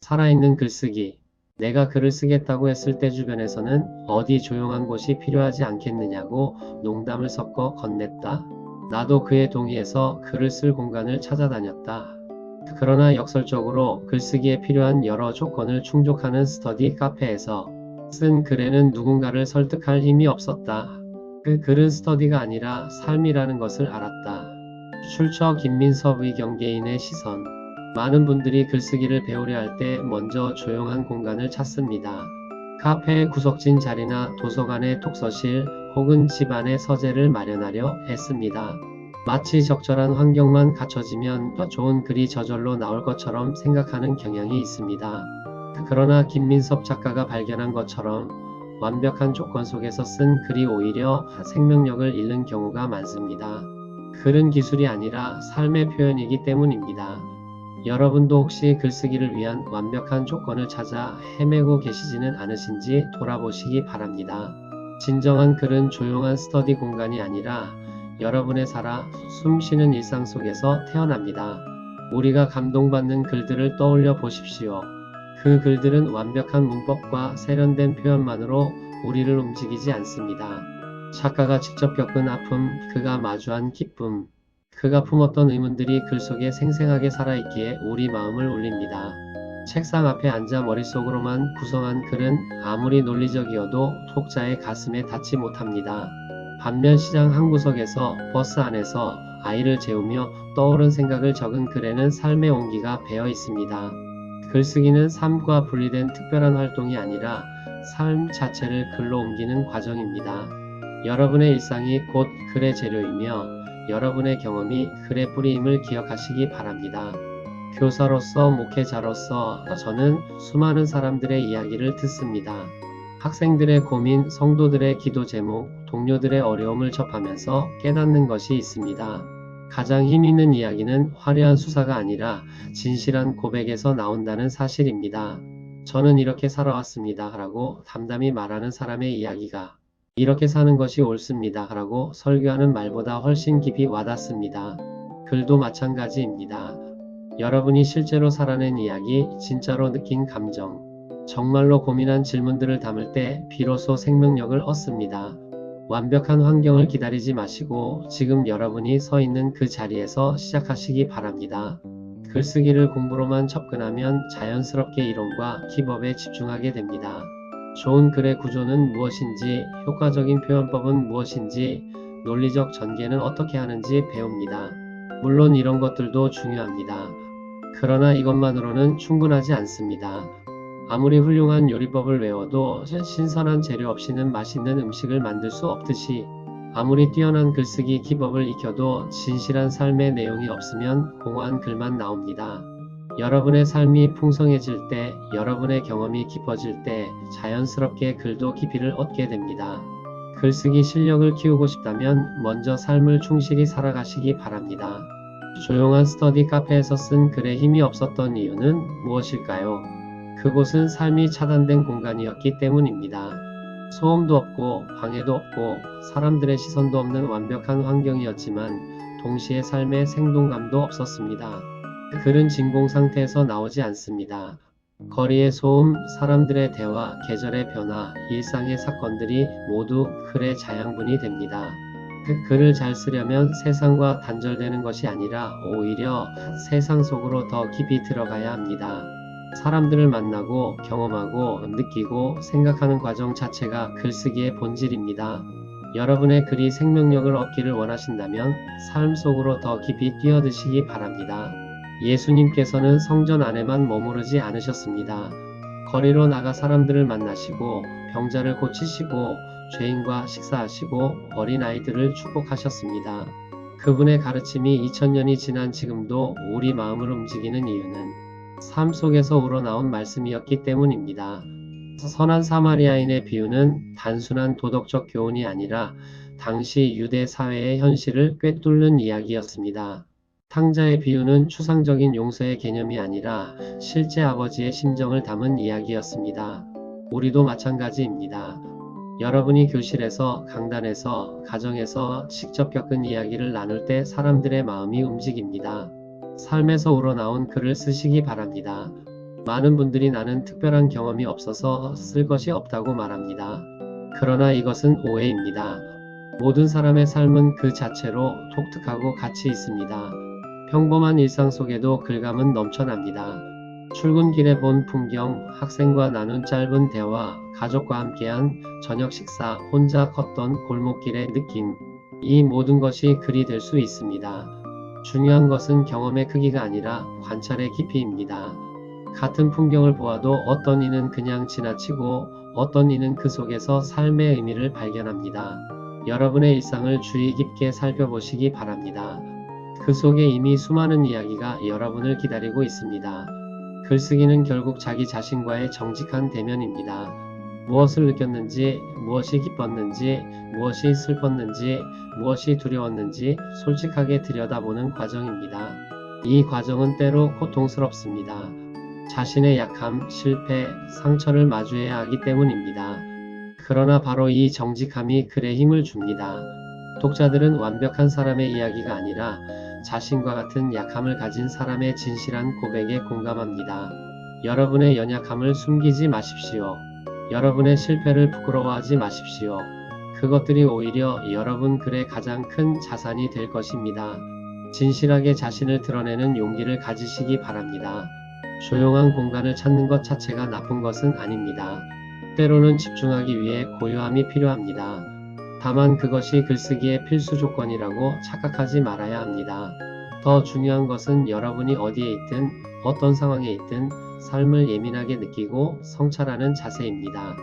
살아있는 글쓰기. 내가 글을 쓰겠다고 했을 때 주변에서는 어디 조용한 곳이 필요하지 않겠느냐고 농담을 섞어 건넸다. 나도 그에 동의해서 글을 쓸 공간을 찾아다녔다. 그러나 역설적으로 글쓰기에 필요한 여러 조건을 충족하는 스터디 카페에서 쓴 글에는 누군가를 설득할 힘이 없었다. 그 글은 스터디가 아니라 삶이라는 것을 알았다. 출처 김민섭의 경계인의 시선. 많은 분들이 글쓰기를 배우려 할 때 먼저 조용한 공간을 찾습니다. 카페의 구석진 자리나 도서관의 독서실 혹은 집안의 서재를 마련하려 했습니다. 마치 적절한 환경만 갖춰지면 더 좋은 글이 저절로 나올 것처럼 생각하는 경향이 있습니다. 그러나 김민섭 작가가 발견한 것처럼 완벽한 조건 속에서 쓴 글이 오히려 생명력을 잃는 경우가 많습니다. 글은 기술이 아니라 삶의 표현이기 때문입니다. 여러분도 혹시 글쓰기를 위한 완벽한 조건을 찾아 헤매고 계시지는 않으신지 돌아보시기 바랍니다. 진정한 글은 조용한 스터디 공간이 아니라 여러분의 살아 숨쉬는 일상 속에서 태어납니다. 우리가 감동받는 글들을 떠올려 보십시오. 그 글들은 완벽한 문법과 세련된 표현만으로 우리를 움직이지 않습니다. 작가가 직접 겪은 아픔, 그가 마주한 기쁨, 그가 품었던 의문들이 글 속에 생생하게 살아있기에 우리 마음을 울립니다. 책상 앞에 앉아 머릿속으로만 구성한 글은 아무리 논리적이어도 독자의 가슴에 닿지 못합니다. 반면 시장 한 구석에서 버스 안에서 아이를 재우며 떠오른 생각을 적은 글에는 삶의 온기가 배어 있습니다. 글쓰기는 삶과 분리된 특별한 활동이 아니라 삶 자체를 글로 옮기는 과정입니다. 여러분의 일상이 곧 글의 재료이며 여러분의 경험이 글의 뿌리임을 기억하시기 바랍니다. 교사로서 목회자로서 저는 수많은 사람들의 이야기를 듣습니다. 학생들의 고민, 성도들의 기도 제목, 동료들의 어려움을 접하면서 깨닫는 것이 있습니다. 가장 힘있는 이야기는 화려한 수사가 아니라 진실한 고백에서 나온다는 사실입니다. 저는 이렇게 살아왔습니다. 라고 담담히 말하는 사람의 이야기가 이렇게 사는 것이 옳습니다. 라고 설교하는 말보다 훨씬 깊이 와닿습니다. 글도 마찬가지입니다. 여러분이 실제로 살아낸 이야기, 진짜로 느낀 감정, 정말로 고민한 질문들을 담을 때 비로소 생명력을 얻습니다. 완벽한 환경을 기다리지 마시고 지금 여러분이 서 있는 그 자리에서 시작하시기 바랍니다. 글쓰기를 공부로만 접근하면 자연스럽게 이론과 기법에 집중하게 됩니다. 좋은 글의 구조는 무엇인지, 효과적인 표현법은 무엇인지, 논리적 전개는 어떻게 하는지 배웁니다. 물론 이런 것들도 중요합니다. 그러나 이것만으로는 충분하지 않습니다. 아무리 훌륭한 요리법을 외워도 신선한 재료 없이는 맛있는 음식을 만들 수 없듯이 아무리 뛰어난 글쓰기 기법을 익혀도 진실한 삶의 내용이 없으면 공허한 글만 나옵니다. 여러분의 삶이 풍성해질 때, 여러분의 경험이 깊어질 때 자연스럽게 글도 깊이를 얻게 됩니다. 글쓰기 실력을 키우고 싶다면 먼저 삶을 충실히 살아가시기 바랍니다. 조용한 스터디 카페에서 쓴 글에 힘이 없었던 이유는 무엇일까요? 그곳은 삶이 차단된 공간이었기 때문입니다. 소음도 없고 방해도 없고 사람들의 시선도 없는 완벽한 환경이었지만 동시에 삶의 생동감도 없었습니다. 글은 진공 상태에서 나오지 않습니다. 거리의 소음, 사람들의 대화, 계절의 변화, 일상의 사건들이 모두 글의 자양분이 됩니다. 그 글을 잘 쓰려면 세상과 단절되는 것이 아니라 오히려 세상 속으로 더 깊이 들어가야 합니다. 사람들을 만나고 경험하고 느끼고 생각하는 과정 자체가 글쓰기의 본질입니다. 여러분의 글이 생명력을 얻기를 원하신다면 삶 속으로 더 깊이 뛰어드시기 바랍니다. 예수님께서는 성전 안에만 머무르지 않으셨습니다. 거리로 나가 사람들을 만나시고 병자를 고치시고 죄인과 식사하시고 어린아이들을 축복하셨습니다. 그분의 가르침이 2000년이 지난 지금도 우리 마음을 움직이는 이유는 삶 속에서 우러나온 말씀이었기 때문입니다. 선한 사마리아인의 비유는 단순한 도덕적 교훈이 아니라 당시 유대 사회의 현실을 꿰뚫는 이야기였습니다. 탕자의 비유는 추상적인 용서의 개념이 아니라 실제 아버지의 심정을 담은 이야기였습니다. 우리도 마찬가지입니다. 여러분이 교실에서, 강단에서, 가정에서 직접 겪은 이야기를 나눌 때 사람들의 마음이 움직입니다. 삶에서 우러나온 글을 쓰시기 바랍니다. 많은 분들이 나는 특별한 경험이 없어서 쓸 것이 없다고 말합니다. 그러나 이것은 오해입니다. 모든 사람의 삶은 그 자체로 독특하고 가치 있습니다. 평범한 일상 속에도 글감은 넘쳐납니다. 출근길에 본 풍경, 학생과 나눈 짧은 대화, 가족과 함께한 저녁 식사, 혼자 걷던 골목길의 느낌. 이 모든 것이 글이 될 수 있습니다. 중요한 것은 경험의 크기가 아니라 관찰의 깊이입니다. 같은 풍경을 보아도 어떤 이는 그냥 지나치고 어떤 이는 그 속에서 삶의 의미를 발견합니다. 여러분의 일상을 주의 깊게 살펴보시기 바랍니다. 그 속에 이미 수많은 이야기가 여러분을 기다리고 있습니다. 글쓰기는 결국 자기 자신과의 정직한 대면입니다. 무엇을 느꼈는지, 무엇이 기뻤는지, 무엇이 슬펐는지, 무엇이 두려웠는지 솔직하게 들여다보는 과정입니다. 이 과정은 때로 고통스럽습니다. 자신의 약함, 실패, 상처를 마주해야 하기 때문입니다. 그러나 바로 이 정직함이 글에 힘을 줍니다. 독자들은 완벽한 사람의 이야기가 아니라 자신과 같은 약함을 가진 사람의 진실한 고백에 공감합니다. 여러분의 연약함을 숨기지 마십시오. 여러분의 실패를 부끄러워하지 마십시오. 그것들이 오히려 여러분 글의 가장 큰 자산이 될 것입니다. 진실하게 자신을 드러내는 용기를 가지시기 바랍니다. 조용한 공간을 찾는 것 자체가 나쁜 것은 아닙니다. 때로는 집중하기 위해 고요함이 필요합니다. 다만 그것이 글쓰기의 필수 조건이라고 착각하지 말아야 합니다. 더 중요한 것은 여러분이 어디에 있든 어떤 상황에 있든 삶을 예민하게 느끼고 성찰하는 자세입니다.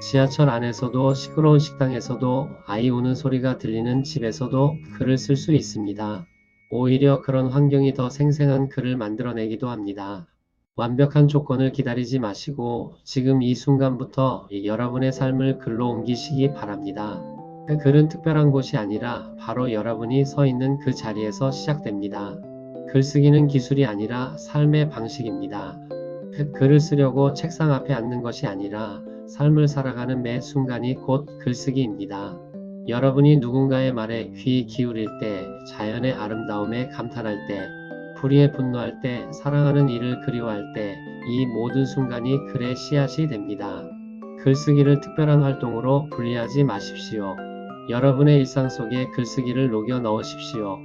지하철 안에서도 시끄러운 식당에서도 아이 우는 소리가 들리는 집에서도 글을 쓸 수 있습니다. 오히려 그런 환경이 더 생생한 글을 만들어내기도 합니다. 완벽한 조건을 기다리지 마시고 지금 이 순간부터 여러분의 삶을 글로 옮기시기 바랍니다. 글은 특별한 곳이 아니라 바로 여러분이 서 있는 그 자리에서 시작됩니다. 글쓰기는 기술이 아니라 삶의 방식입니다. 글을 쓰려고 책상 앞에 앉는 것이 아니라 삶을 살아가는 매 순간이 곧 글쓰기입니다. 여러분이 누군가의 말에 귀 기울일 때, 자연의 아름다움에 감탄할 때, 불의에 분노할 때, 사랑하는 이를 그리워할 때, 이 모든 순간이 글의 씨앗이 됩니다. 글쓰기를 특별한 활동으로 분리하지 마십시오. 여러분의 일상 속에 글쓰기를 녹여 넣으십시오.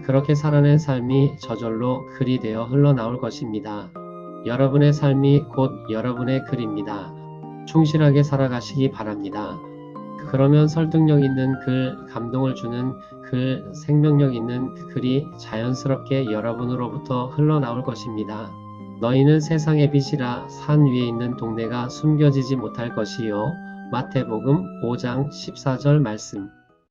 그렇게 살아낸 삶이 저절로 글이 되어 흘러나올 것입니다. 여러분의 삶이 곧 여러분의 글입니다. 충실하게 살아가시기 바랍니다. 그러면 설득력 있는 글, 감동을 주는 글, 생명력 있는 글이 자연스럽게 여러분으로부터 흘러나올 것입니다. 너희는 세상의 빛이라. 산 위에 있는 동네가 숨겨지지 못할 것이요. 마태복음 5장 14절 말씀.